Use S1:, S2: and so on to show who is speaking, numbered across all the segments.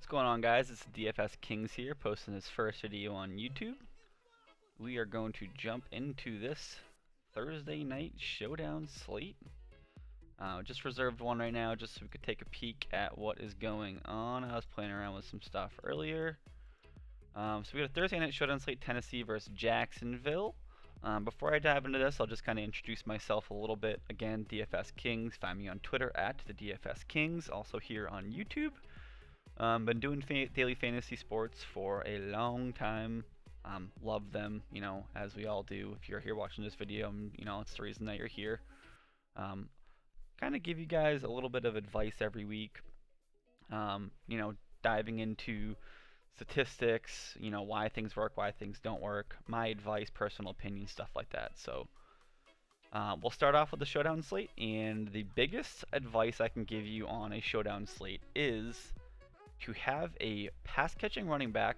S1: What's going on, guys? It's Draftkings here, posting this first video on YouTube. We are going to jump into this Thursday night Showdown slate. Just reserved one right now just so we could take a peek at what is going on. I was playing around with some stuff earlier. So we got a Thursday night Showdown slate, Tennessee versus Jacksonville. Before I dive into this, I'll just kind of introduce myself a little bit. Again, DFS Kings. Find me on Twitter at the DFS Kings. Also here on YouTube. Been doing daily fantasy sports for a long time. Love them, as we all do. If you're here watching this video, it's the reason that you're here. Kind of give you guys a little bit of advice every week. Diving into statistics, why things work, why things don't work, my advice, personal opinion, stuff like that. So we'll start off with the Showdown slate, and the biggest advice I can give you on a Showdown slate is to have a pass-catching running back,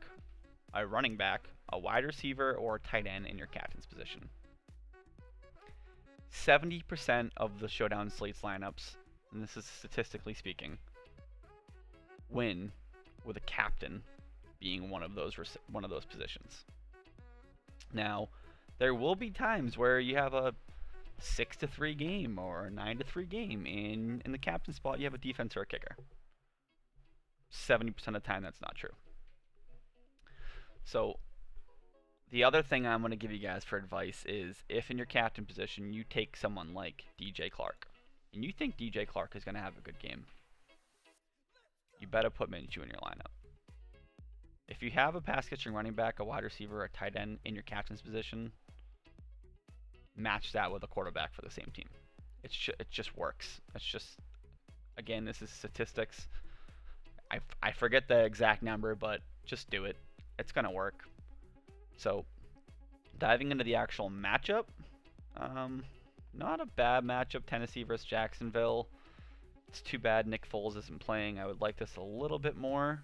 S1: a wide receiver, or a tight end in your captain's position. 70% of the Showdown slates lineups, and this is statistically speaking, win with a captain being one of those positions. Now, there will be times where you have a 6-3 game or a 9-3 game, and in the captain spot you have a defense or a kicker. 70% of the time that's not true. So the other thing I'm going to give you guys for advice is if in your captain position you take someone like DJ Clark and you think DJ Clark is going to have a good game, you better put Minshew in your lineup. If you have a pass catching running back, a wide receiver, a tight end in your captain's position, match that with a quarterback for the same team. It just works. It's just, again, this is statistics. I forget the exact number, but just do it. It's going to work. So, diving into the actual matchup, not a bad matchup, Tennessee versus Jacksonville. It's too bad Nick Foles isn't playing. I would like this a little bit more,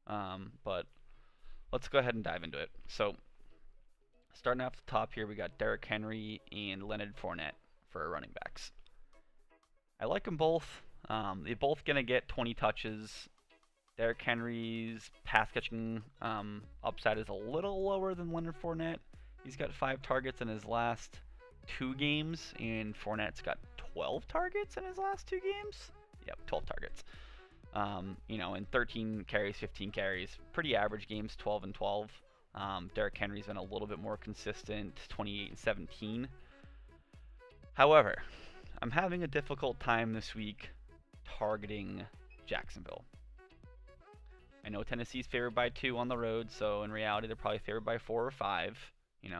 S1: but let's go ahead and dive into it. So, starting off the top here, we got Derrick Henry and Leonard Fournette for running backs. I like them both. They're both going to get 20 touches. Derrick Henry's pass-catching upside is a little lower than Leonard Fournette. He's got 5 targets in his last 2 games, and Fournette's got 12 targets in his last 2 games. Yep, 12 targets. And 13 carries, 15 carries. Pretty average games, 12 and 12. Derrick Henry's been a little bit more consistent, 28 and 17. However, I'm having a difficult time this week targeting Jacksonville. I know Tennessee's favored by 2 on the road, so in reality they're probably favored by 4 or 5, in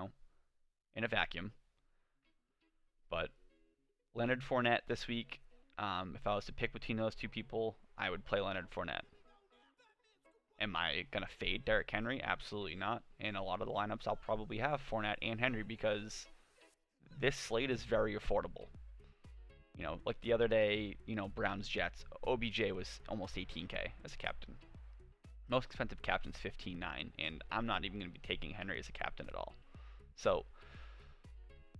S1: a vacuum. But Leonard Fournette this week, if I was to pick between those two people, I would play Leonard Fournette. Am I going to fade Derrick Henry? Absolutely not. In a lot of the lineups, I'll probably have Fournette and Henry because this slate is very affordable. Like the other day, Browns Jets, OBJ was almost 18K as a captain. Most expensive captain's 15.9, and I'm not even going to be taking Henry as a captain at all. So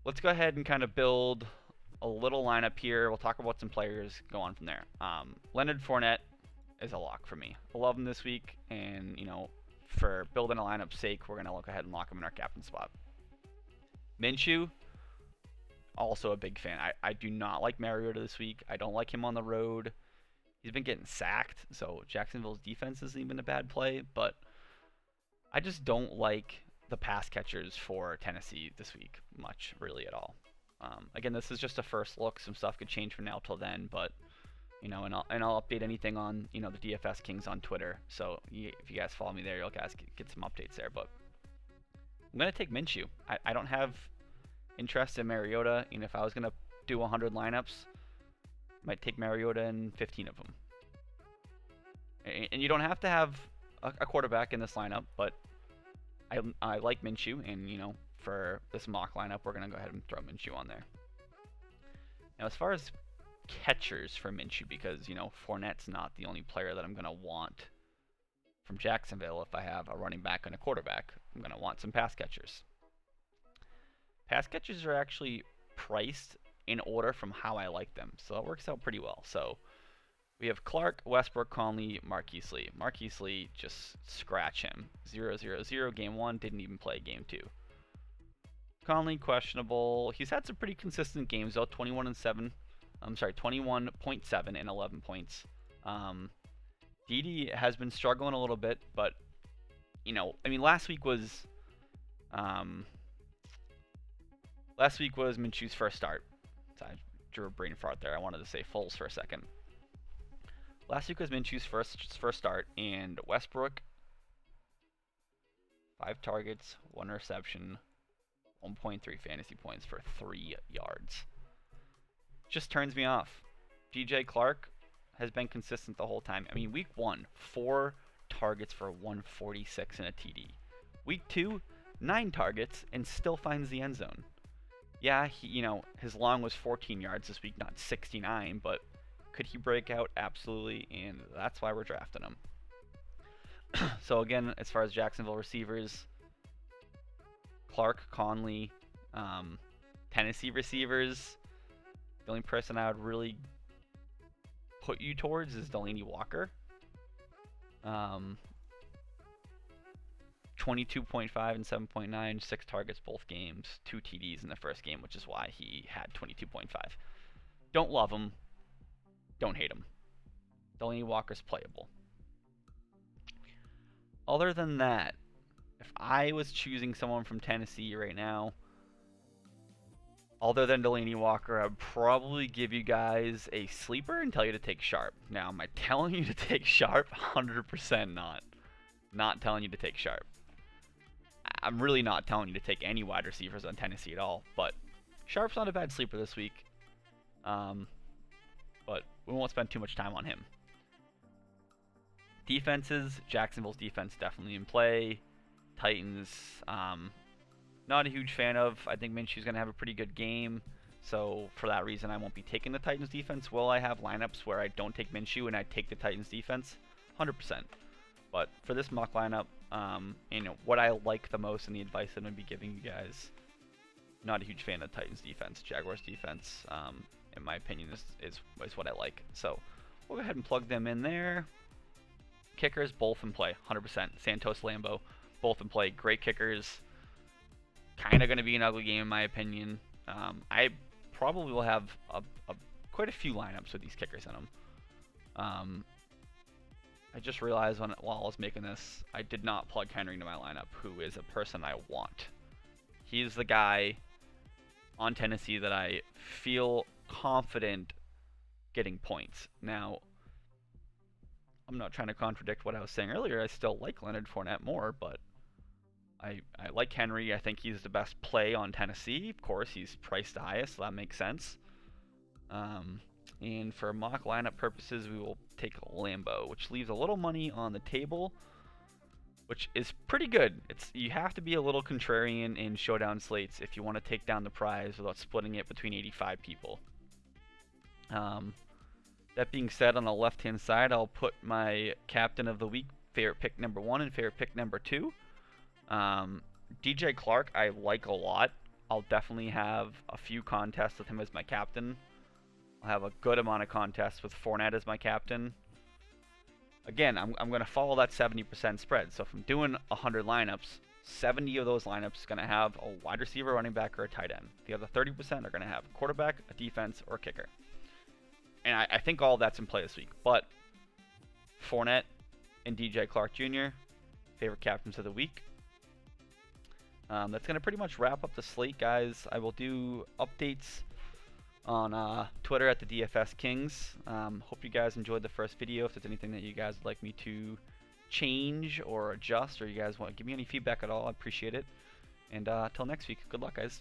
S1: let's go ahead and kind of build a little lineup here. We'll talk about some players, go on from there. Leonard Fournette is a lock for me. I love him this week, and for building a lineup sake, we're going to look ahead and lock him in our captain spot. Minshew, also a big fan. I do not like Mariota this week. I don't like him on the road. He's been getting sacked, so Jacksonville's defense isn't even a bad play, but I just don't like the pass catchers for Tennessee this week much, really, at all. Again, this is just a first look. Some stuff could change from now till then, but, and I'll update anything on, the DFS Kings on Twitter, so if you guys follow me there, you'll guys get some updates there, but I'm going to take Minshew. I don't have interest in Mariota, and if I was going to do 100 lineups, might take Mariota in 15 of them. And you don't have to have a quarterback in this lineup, but I like Minshew, and for this mock lineup, we're going to go ahead and throw Minshew on there. Now, as far as catchers for Minshew, because, Fournette's not the only player that I'm going to want from Jacksonville. If I have a running back and a quarterback, I'm going to want some pass catchers. Pass catchers are actually priced in order from how I like them. So that works out pretty well. So We have Clark, Westbrook, Conley, Marquise Lee. Marquise Lee, just scratch him. 0-0-0 game 1, didn't even play game 2. Conley, questionable. He's had some pretty consistent games though, 21.7 and 11 points. Didi has been struggling a little bit, but you know, I mean, last week was Minshew's first start. So I drew a brain fart there. I wanted to say Foles for a second. Last week was Minshew's first start, and Westbrook, 5 targets, 1 reception, 1.3 fantasy points for 3 yards. Just turns me off. DJ Clark has been consistent the whole time. I mean, week 1, 4 targets for 146 and a TD. Week 2, 9 targets and still finds the end zone. Yeah, his long was 14 yards this week, not 69, but could he break out? Absolutely, and that's why we're drafting him. So again, as far as Jacksonville receivers, Clark, Conley, Tennessee receivers, the only person I would really put you towards is Delanie Walker. 22.5 and 7.9, 6 targets both games, 2 TDs in the first game, which is why he had 22.5. Don't love him. Don't hate him. Delanie Walker's playable. Other than that, if I was choosing someone from Tennessee right now, other than Delanie Walker, I'd probably give you guys a sleeper and tell you to take Sharp. Now, am I telling you to take Sharp? 100% not. Not telling you to take Sharp. I'm really not telling you to take any wide receivers on Tennessee at all, but Sharp's not a bad sleeper this week. But we won't spend too much time on him. Defenses, Jacksonville's defense definitely in play. Titans, not a huge fan of. I think Minshew's going to have a pretty good game. So for that reason, I won't be taking the Titans defense. Will I have lineups where I don't take Minshew and I take the Titans defense? 100%. But for this mock lineup, what I like the most and the advice that I'm going to be giving you guys, not a huge fan of Titans defense. Jaguars defense, in my opinion, is what I like. So we'll go ahead and plug them in there. Kickers, both in play, 100%. Santos, Lambo, both in play. Great kickers. Kind of going to be an ugly game in my opinion. I probably will have quite a few lineups with these kickers in them. I just realized while I was making this, I did not plug Ehlring into my lineup, who is a person I want. He's the guy on Tennessee that I feel confident getting points. Now, I'm not trying to contradict what I was saying earlier. I still like Leonard Fournette more, but I like Ehlring. I think he's the best play on Tennessee. Of course, he's priced the highest, so that makes sense. And for mock lineup purposes, we will take Lambo, which leaves a little money on the table, which is pretty good. You have to be a little contrarian in Showdown slates if you want to take down the prize without splitting it between 85 people. That being said, on the left-hand side, I'll put my captain of the week, favorite pick number 1 and favorite pick number 2. DJ Clark, I like a lot. I'll definitely have a few contests with him as my captain. I'll have a good amount of contests with Fournette as my captain. Again, I'm going to follow that 70% spread. So if I'm doing 100 lineups, 70 of those lineups are going to have a wide receiver, running back, or a tight end. The other 30% are going to have a quarterback, a defense, or a kicker. And I think all that's in play this week. But Fournette and DJ Clark Jr., favorite captains of the week. That's going to pretty much wrap up the slate, guys. I will do updates on Twitter at the DFS Kings. Hope you guys enjoyed the first video. If there's anything that you guys would like me to change or adjust, or you guys want to give me any feedback at all, I appreciate it. And till next week, good luck, guys.